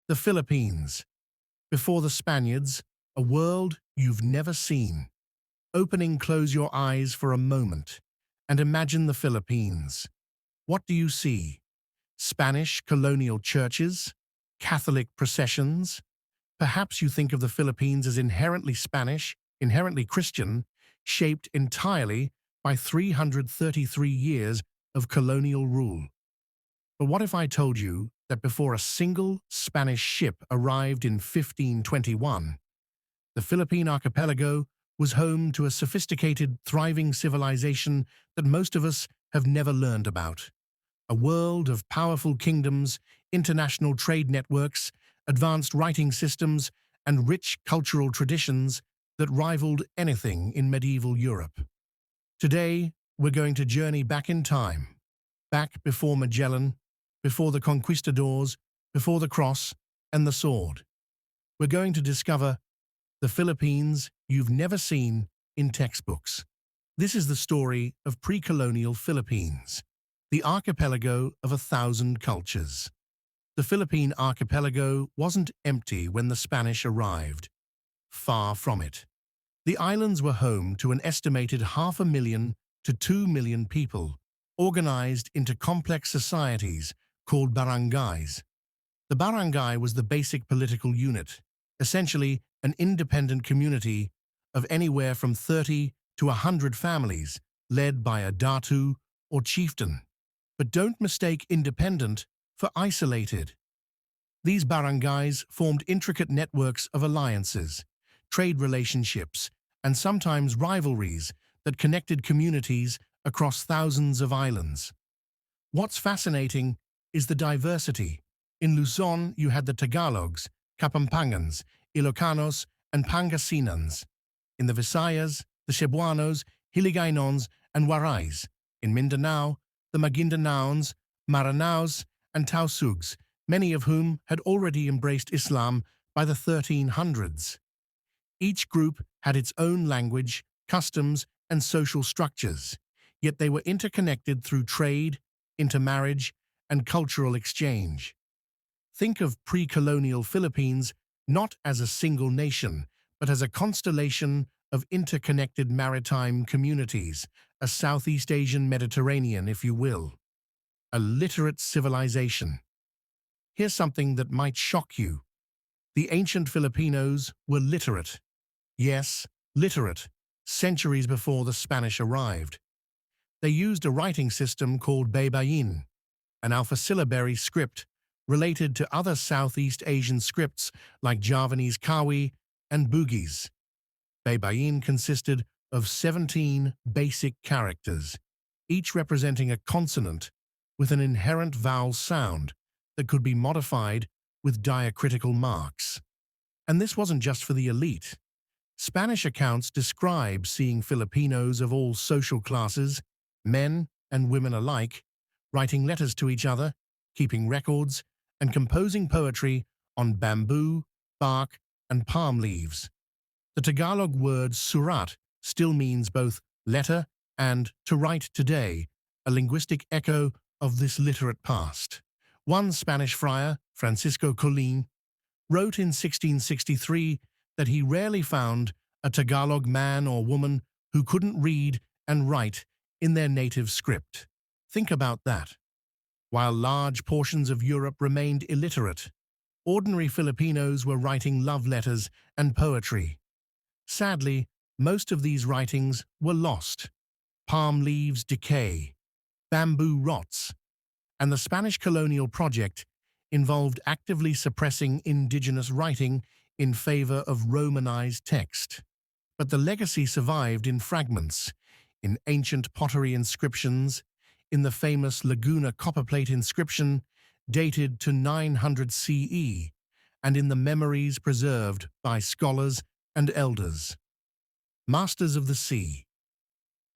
The Philippines. Before the Spaniards, a world you've never seen. Close your eyes for a moment and imagine the Philippines. What do you see? Spanish colonial churches? Catholic processions? Perhaps you think of the Philippines as inherently Spanish, inherently Christian, shaped entirely by 333 years of colonial rule. But what if I told you that before a single Spanish ship arrived in 1521, the Philippine archipelago was home to a sophisticated, thriving civilization that most of us have never learned about? A world of powerful kingdoms, international trade networks, advanced writing systems, and rich cultural traditions that rivaled anything in medieval Europe. Today, we're going to journey back in time, back before Magellan, before the conquistadors, before the cross and the sword. We're going to discover the Philippines you've never seen in textbooks. This is the story of pre-colonial Philippines, the archipelago of 1,000 cultures. The Philippine archipelago wasn't empty when the Spanish arrived. Far from it. The islands were home to an estimated 500,000 to 2 million people, organized into complex societies called barangays. The barangay was the basic political unit, essentially an independent community of anywhere from 30 to 100 families, led by a datu or chieftain. But don't mistake independent for isolated. These barangays formed intricate networks of alliances, trade relationships, and sometimes rivalries that connected communities across thousands of islands. What's fascinating is the diversity. In Luzon, you had the Tagalogs, Kapampangans, Ilocanos, and Pangasinans. In the Visayas, the Cebuanos, Hiligaynons, and Warais. In Mindanao, the Maguindanaons, Maranaos, and Tausugs, many of whom had already embraced Islam by the 1300s. Each group had its own language, customs, and social structures, yet they were interconnected through trade, intermarriage, and cultural exchange. Think of pre-colonial Philippines not as a single nation, but as a constellation of interconnected maritime communities, a Southeast Asian Mediterranean, if you will. A literate civilization. Here's something that might shock you. The ancient Filipinos were literate. Yes, literate, centuries before the Spanish arrived. They used a writing system called baybayin, an alphasyllabary script related to other Southeast Asian scripts like Javanese Kawi and Bugis. Baybayin consisted of 17 basic characters, each representing a consonant with an inherent vowel sound that could be modified with diacritical marks. And this wasn't just for the elite. Spanish accounts describe seeing Filipinos of all social classes, men and women alike, writing letters to each other, keeping records, and composing poetry on bamboo, bark, and palm leaves. The Tagalog word surat still means both letter and to write today, a linguistic echo of this literate past. One Spanish friar, Francisco Colin, wrote in 1663 that he rarely found a Tagalog man or woman who couldn't read and write in their native script. Think about that. While large portions of Europe remained illiterate, ordinary Filipinos were writing love letters and poetry. Sadly, most of these writings were lost. Palm leaves decay, bamboo rots, and the Spanish colonial project involved actively suppressing indigenous writing in favor of Romanized text. But the legacy survived in fragments, in ancient pottery inscriptions, in the famous Laguna Copperplate inscription dated to 900 CE, and in the memories preserved by scholars and elders. Masters of the sea.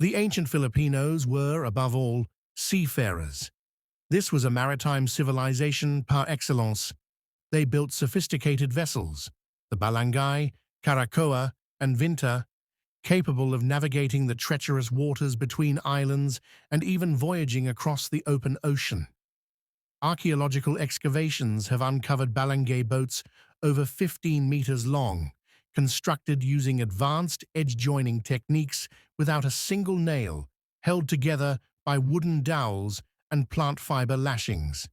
The ancient Filipinos were, above all, seafarers. This was a maritime civilization par excellence. They built sophisticated vessels, the balangay, caracoa, and vinta, capable of navigating the treacherous waters between islands and even voyaging across the open ocean. Archaeological excavations have uncovered balangay boats over 15 meters long, constructed using advanced edge-joining techniques without a single nail, held together by wooden dowels and plant fiber lashings.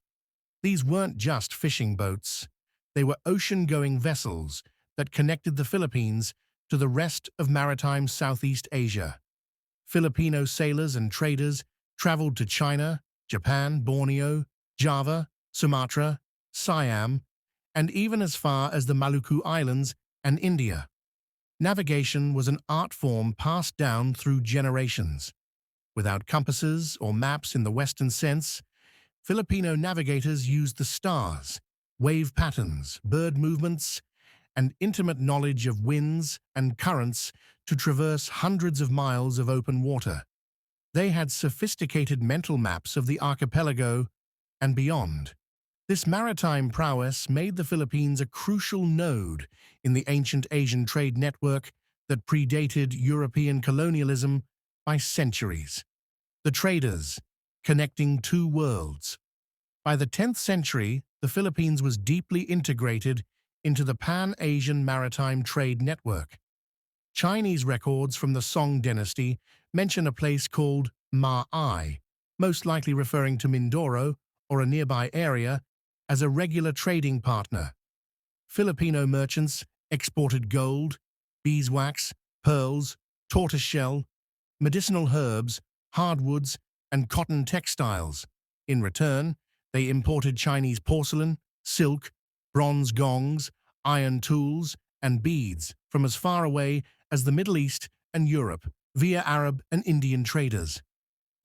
These weren't just fishing boats. They were ocean-going vessels that connected the Philippines to the rest of maritime Southeast Asia. Filipino sailors and traders traveled to China, Japan, Borneo, Java, Sumatra, Siam, and even as far as the Maluku Islands and India. Navigation was an art form passed down through generations. Without compasses or maps in the Western sense, Filipino navigators used the stars, wave patterns, bird movements, and intimate knowledge of winds and currents to traverse hundreds of miles of open water. They had sophisticated mental maps of the archipelago and beyond. This maritime prowess made the Philippines a crucial node in the ancient Asian trade network that predated European colonialism by centuries. The traders, connecting two worlds. By the 10th century, the Philippines was deeply integrated into the Pan-Asian maritime trade network. Chinese records from the Song dynasty mention a place called Ma'ai, most likely referring to Mindoro or a nearby area, as a regular trading partner. Filipino merchants exported gold, beeswax, pearls, tortoiseshell, medicinal herbs, hardwoods, and cotton textiles. In return, they imported Chinese porcelain, silk, bronze gongs, iron tools, and beads from as far away as the Middle East and Europe via Arab and Indian traders.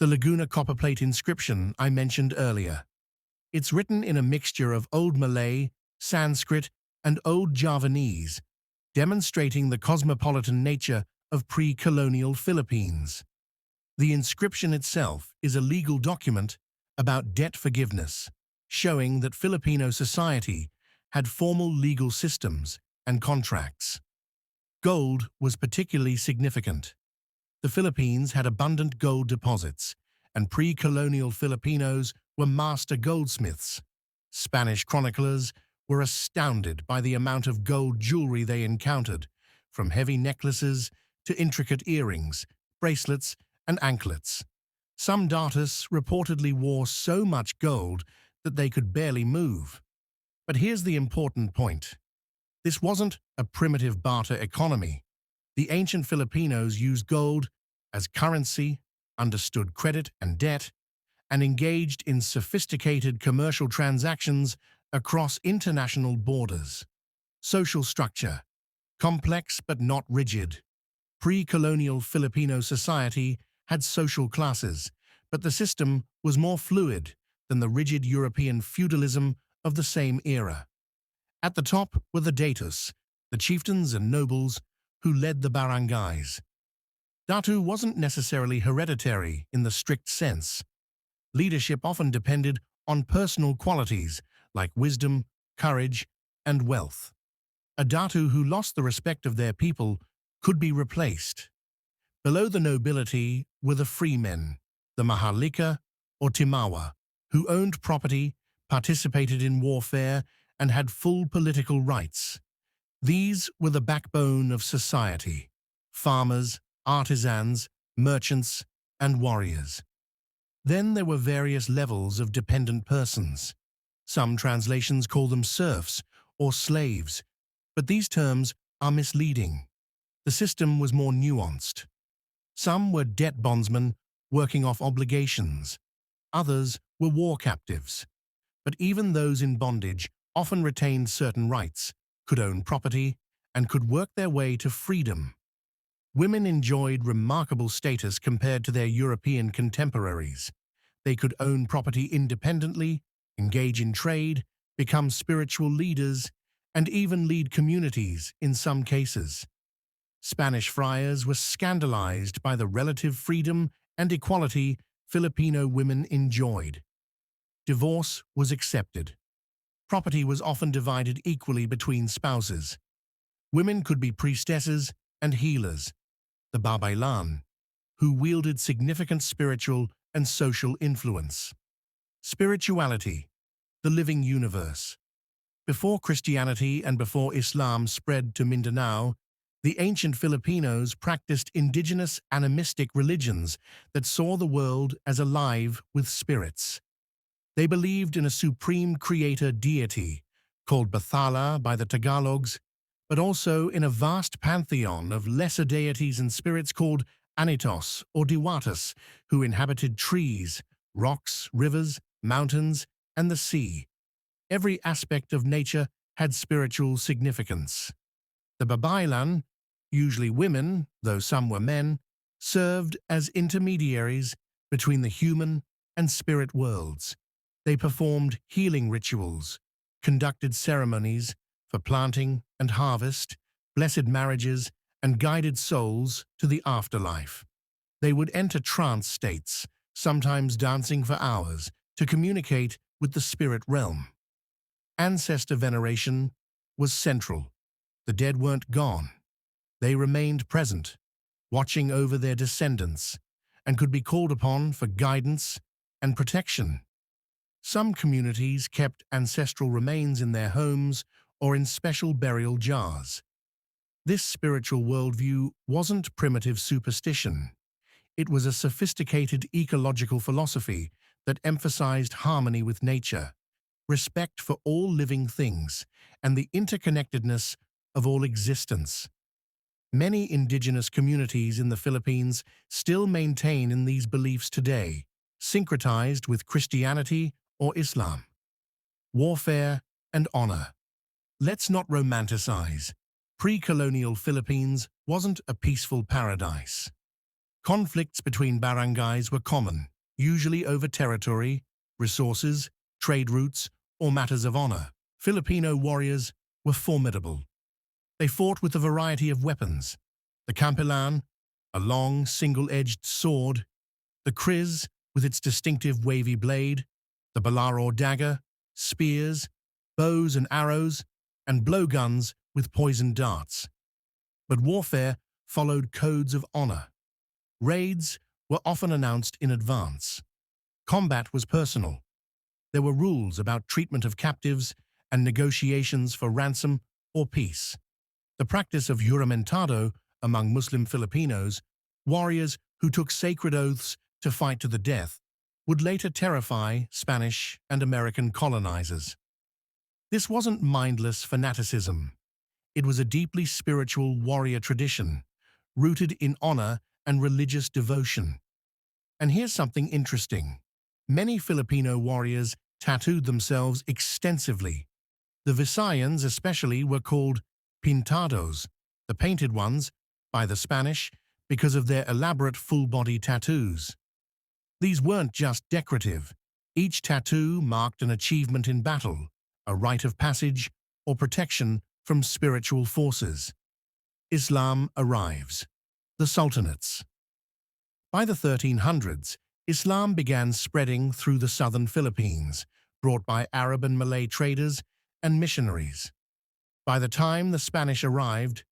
The Laguna Copperplate inscription I mentioned earlier. It's written in a mixture of Old Malay, Sanskrit, and Old Javanese, demonstrating the cosmopolitan nature of pre-colonial Philippines. The inscription itself is a legal document about debt forgiveness, showing that Filipino society had formal legal systems and contracts. Gold was particularly significant. The Philippines had abundant gold deposits, and pre-colonial Filipinos were master goldsmiths. Spanish chroniclers were astounded by the amount of gold jewelry they encountered, from heavy necklaces to intricate earrings, bracelets, and anklets. Some Datus reportedly wore so much gold that they could barely move. But here's the important point. This wasn't a primitive barter economy. The ancient Filipinos used gold as currency, understood credit and debt, and engaged in sophisticated commercial transactions across international borders. Social structure. Complex but not rigid. Pre-colonial Filipino society had social classes, but the system was more fluid than the rigid European feudalism of the same era. At the top were the Datus, the chieftains and nobles who led the barangays. Datu wasn't necessarily hereditary in the strict sense. Leadership often depended on personal qualities like wisdom, courage, and wealth. A Datu who lost the respect of their people could be replaced. Below the nobility were the freemen, the Maharlika or Timawa, who owned property, participated in warfare, and had full political rights. These were the backbone of society: farmers, artisans, merchants, and warriors. Then there were various levels of dependent persons. Some translations call them serfs or slaves, but these terms are misleading. The system was more nuanced. Some were debt bondsmen working off obligations. Others were war captives. But even those in bondage often retained certain rights, could own property, and could work their way to freedom. Women enjoyed remarkable status compared to their European contemporaries. They could own property independently, engage in trade, become spiritual leaders, and even lead communities in some cases. Spanish friars were scandalized by the relative freedom and equality Filipino women enjoyed. Divorce was accepted. Property was often divided equally between spouses. Women could be priestesses and healers, the babaylan, who wielded significant spiritual and social influence. Spirituality. the living universe. Before Christianity and before Islam spread to Mindanao, the ancient Filipinos practiced indigenous animistic religions that saw the world as alive with spirits. They believed in a supreme creator deity, called Bathala by the Tagalogs, but also in a vast pantheon of lesser deities and spirits called Anitos or Diwatas, who inhabited trees, rocks, rivers, mountains, and the sea. Every aspect of nature had spiritual significance. The Babaylan, usually women, though some were men, served as intermediaries between the human and spirit worlds. They performed healing rituals, conducted ceremonies for planting and harvest, blessed marriages, and guided souls to the afterlife. They would enter trance states, sometimes dancing for hours, to communicate with the spirit realm. Ancestor veneration was central. The dead weren't gone. They remained present, watching over their descendants, and could be called upon for guidance and protection. Some communities kept ancestral remains in their homes or in special burial jars. This spiritual worldview wasn't primitive superstition. It was a sophisticated ecological philosophy that emphasized harmony with nature, respect for all living things, and the interconnectedness of all existence. Many indigenous communities in the Philippines still maintain in these beliefs today, syncretized with Christianity or Islam. Warfare and honor. Let's not romanticize. Pre-colonial Philippines wasn't a peaceful paradise. Conflicts between barangays were common, usually over territory, resources, trade routes, or matters of honor. Filipino warriors were formidable. They fought with a variety of weapons: the campilan, a long, single-edged sword; the kriz, with its distinctive wavy blade; the balar or dagger; spears, bows and arrows; and blowguns with poisoned darts. But warfare followed codes of honor. Raids were often announced in advance. Combat was personal. There were rules about treatment of captives and negotiations for ransom or peace. The practice of juramentado among Muslim Filipinos, warriors who took sacred oaths to fight to the death, would later terrify Spanish and American colonizers. This wasn't mindless fanaticism. It was a deeply spiritual warrior tradition, rooted in honor and religious devotion. And here's something interesting. Many Filipino warriors tattooed themselves extensively. The Visayans especially were called pintados, the painted ones, by the Spanish because of their elaborate full-body tattoos. These weren't just decorative. Each tattoo marked an achievement in battle, a rite of passage, or protection from spiritual forces. Islam arrives. The Sultanates. By the 1300s, Islam began spreading through the southern Philippines, brought by Arab and Malay traders and missionaries. By the time the Spanish arrived,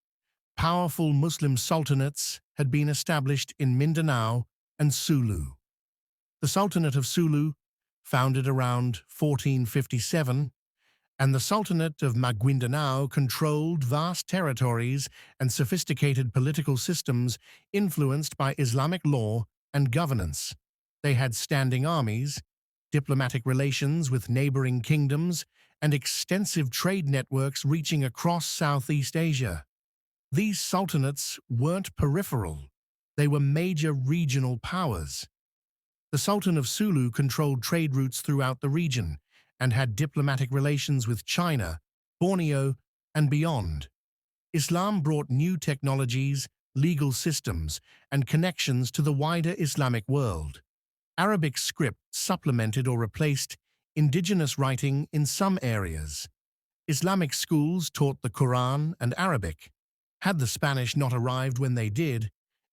powerful Muslim sultanates had been established in Mindanao and Sulu. The Sultanate of Sulu, founded around 1457, and the Sultanate of Maguindanao controlled vast territories and sophisticated political systems influenced by Islamic law and governance. They had standing armies, diplomatic relations with neighboring kingdoms, and extensive trade networks reaching across Southeast Asia. These sultanates weren't peripheral. They were major regional powers. The Sultan of Sulu controlled trade routes throughout the region and had diplomatic relations with China, Borneo, and beyond. Islam brought new technologies, legal systems, and connections to the wider Islamic world. Arabic script supplemented or replaced indigenous writing in some areas. Islamic schools taught the Quran and Arabic. Had the Spanish not arrived when they did,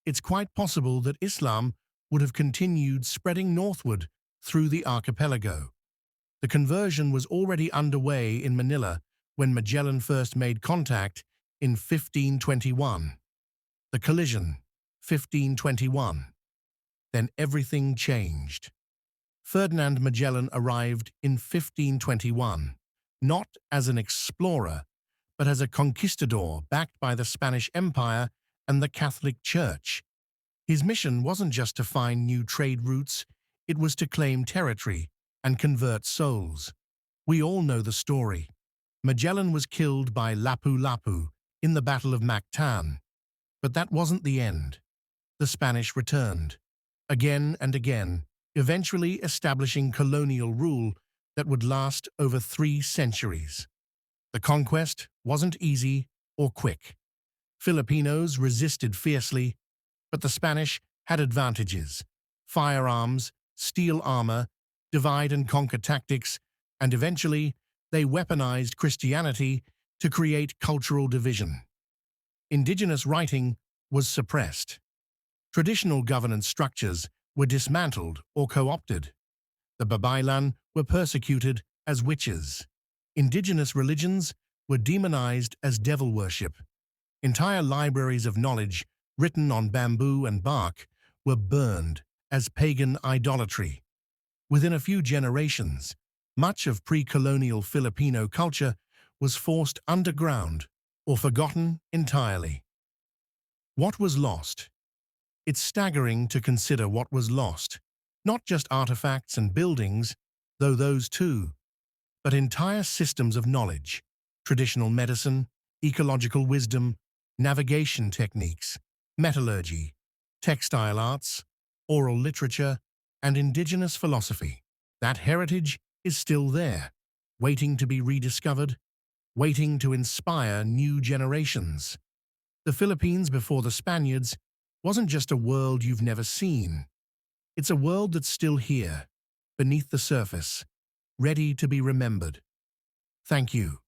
it's quite possible that Islam would have continued spreading northward through the archipelago. The conversion was already underway in Manila when Magellan first made contact in 1521. The collision, 1521. Then everything changed. Ferdinand Magellan arrived in 1521, not as an explorer, but as a conquistador backed by the Spanish Empire and the Catholic Church. His mission wasn't just to find new trade routes, it was to claim territory and convert souls. We all know the story. Magellan was killed by Lapu-Lapu in the Battle of Mactan. But that wasn't the end. The Spanish returned, again and again, eventually establishing colonial rule that would last over 3 centuries. The conquest wasn't easy or quick. Filipinos resisted fiercely, but the Spanish had advantages: firearms, steel armor, divide and conquer tactics, and eventually they weaponized Christianity to create cultural division. Indigenous writing was suppressed. Traditional governance structures were dismantled or co-opted. The Babaylan were persecuted as witches. Indigenous religions were demonized as devil worship. Entire libraries of knowledge, written on bamboo and bark, were burned as pagan idolatry. Within a few generations, much of pre-colonial Filipino culture was forced underground or forgotten entirely. What was lost? It's staggering to consider what was lost. Not just artifacts and buildings, though those too, but entire systems of knowledge, traditional medicine, ecological wisdom, navigation techniques, metallurgy, textile arts, oral literature, and indigenous philosophy. That heritage is still there, waiting to be rediscovered, waiting to inspire new generations. The Philippines before the Spaniards wasn't just a world you've never seen. It's a world that's still here, beneath the surface, ready to be remembered. Thank you.